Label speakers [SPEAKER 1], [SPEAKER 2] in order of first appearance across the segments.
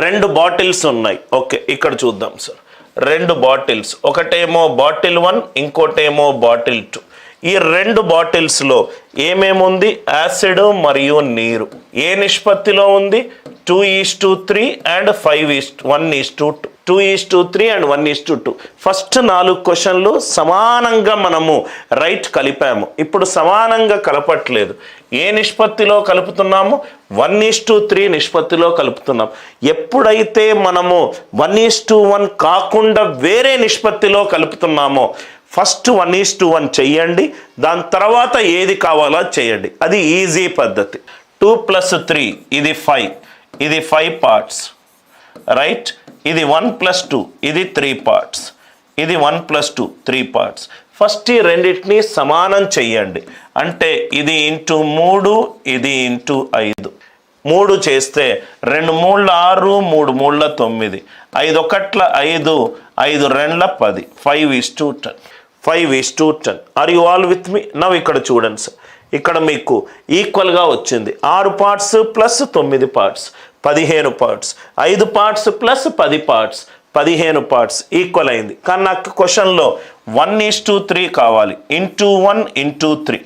[SPEAKER 1] రెండు బాటిల్స్ ఉన్నాయి. ఓకే, ఇక్కడ చూద్దాం సార్. రెండు బాటిల్స్, ఒకటేమో బాటిల్ 1, ఇంకోటేమో బాటిల్ 2. ఈ రెండు బాటిల్స్లో ఏమేముంది? యాసిడ్ మరియు నీరు. ఏ నిష్పత్తిలో ఉంది? 2:3 అండ్ 1:2. 2:3 అండ్ 1:2. ఫస్ట్ 4 క్వశ్చన్లు సమానంగా మనము రైట్ కలిపాము. ఇప్పుడు సమానంగా కలపట్లేదు. ఏ నిష్పత్తిలో కలుపుతున్నాము? 1:3 నిష్పత్తిలో కలుపుతున్నాం. ఎప్పుడైతే మనము 1:1 కాకుండా వేరే నిష్పత్తిలో కలుపుతున్నామో ఫస్ట్ 1:1 చెయ్యండి, దాని తర్వాత ఏది కావాలో చేయండి. అది ఈజీ పద్ధతి. 2 + 3 ఇది 5, ఇది 5 పార్ట్స్, రైట్. ఇది 1 + 2 ఇది 3 పార్ట్స్, ఇది 1 + 2 3 పార్ట్స్. ఫస్ట్ ఈ రెండింటిని సమానం చెయ్యండి. అంటే ఇది ఇంటూ 3, ఇది ఇంటూ 5. 3 చేస్తే 2 3 6, 3 3 9, 5 1 5, 5 2 10, 5:10. 5:10. Are you all with me? Now ఇక్కడ చూడండి సార్, ఇక్కడ మీకు ఈక్వల్గా వచ్చింది. 6 parts plus 9 parts 15 parts, 5 parts plus 10 parts 15 parts equal అయింది. కానీ నాకు క్వశ్చన్లో 1:3 కావాలి. Into 1 into 3.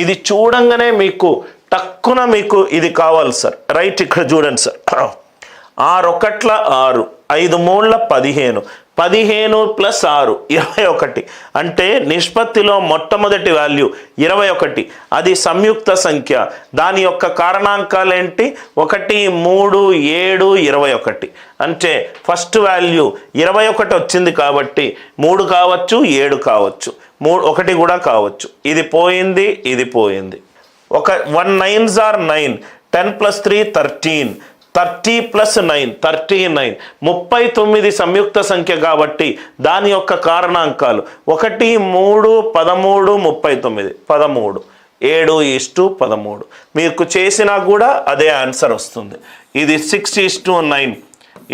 [SPEAKER 1] ఇది చూడంగానే మీకు టక్కున మీకు ఇది కావాలి సార్, రైట్. ఇక్కడ చూడండి సార్, 6 1 6, 5 3 15, 15 + 6 21. అంటే నిష్పత్తిలో మొట్టమొదటి వాల్యూ 21. అది సంయుక్త సంఖ్య. దాని యొక్క కారణాంకాలు ఏంటి? 1 3 7 21. అంటే ఫస్ట్ వాల్యూ 21 వచ్చింది కాబట్టి 3 కావచ్చు, 7 కావచ్చు, 1 కూడా కావచ్చు. ఇది పోయింది, ఇది పోయింది. 1 9s are 9, 10 + 3 13, 30 + 9 39. 39 సంయుక్త సంఖ్య కాబట్టి దాని యొక్క కారణాంకాలు 1 3 13 39 13 7:13. మీకు చేసినా కూడా అదే ఆన్సర్ వస్తుంది. ఇది 6:9,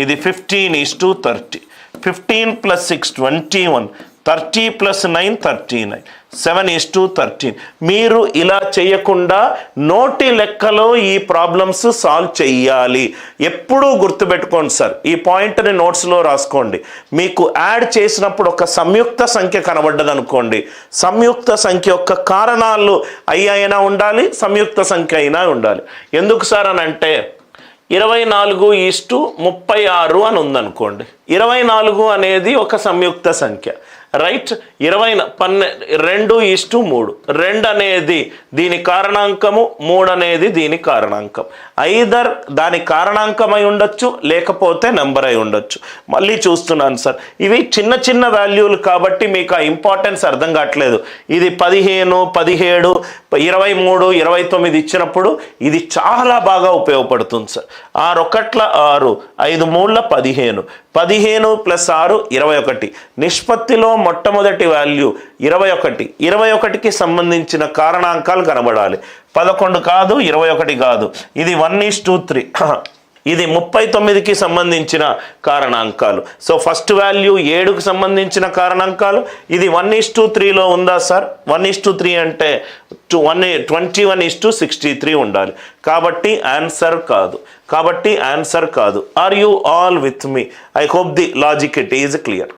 [SPEAKER 1] ఇది 15:30. 15 + 6 21, 30 + 9 39, 7:13. మీరు ఇలా చేయకుండా నోటి లెక్కలో ఈ ప్రాబ్లమ్స్ సాల్వ్ చేయాలి. ఎప్పుడూ గుర్తుపెట్టుకోండి సార్, ఈ పాయింట్ని నోట్స్లో రాసుకోండి. మీకు యాడ్ చేసినప్పుడు ఒక సంయుక్త సంఖ్య కనబడ్డది అనుకోండి, సంయుక్త సంఖ్య యొక్క కారణాలు అయినా ఉండాలి, సంయుక్త సంఖ్య అయినా ఉండాలి. ఎందుకు సార్ అని అంటే 24:36 అని ఉందనుకోండి. 24 అనేది ఒక సంయుక్త సంఖ్య, రైట్. 2:3. 2 అనేది దీని కారణాంకము, 3 అనేది దీని కారణాంకం. ఐదర్ దాని కారణాంకమై ఉండొచ్చు, లేకపోతే నెంబర్ అయి ఉండొచ్చు. మళ్ళీ చూస్తున్నాను సార్, ఇవి చిన్న చిన్న వాల్యూలు కాబట్టి మీకు ఆ ఇంపార్టెన్స్ అర్థం కావట్లేదు. ఇది 15 17 23 29 ఇచ్చినప్పుడు ఇది చాలా బాగా ఉపయోగపడుతుంది సార్. 6 1 6, 5 3 15, 15 + 6 21. నిష్పత్తిలో మొట్టమొదటి వాల్యూ 21. 21కి సంబంధించిన కారణాంకాలు కనబడాలి. 11 కాదు, 21 కాదు. ఇది 1:3. ఇది 39కి సంబంధించిన కారణాంకాలు. సో ఫస్ట్ వాల్యూ 7కి సంబంధించిన కారణాంకాలు. ఇది 1:3లో ఉందా సార్? 1:3 అంటే 21:63 ఉండాలి. కాబట్టి ఆన్సర్ కాదు. Are you all with me? I hope the logic it is clear.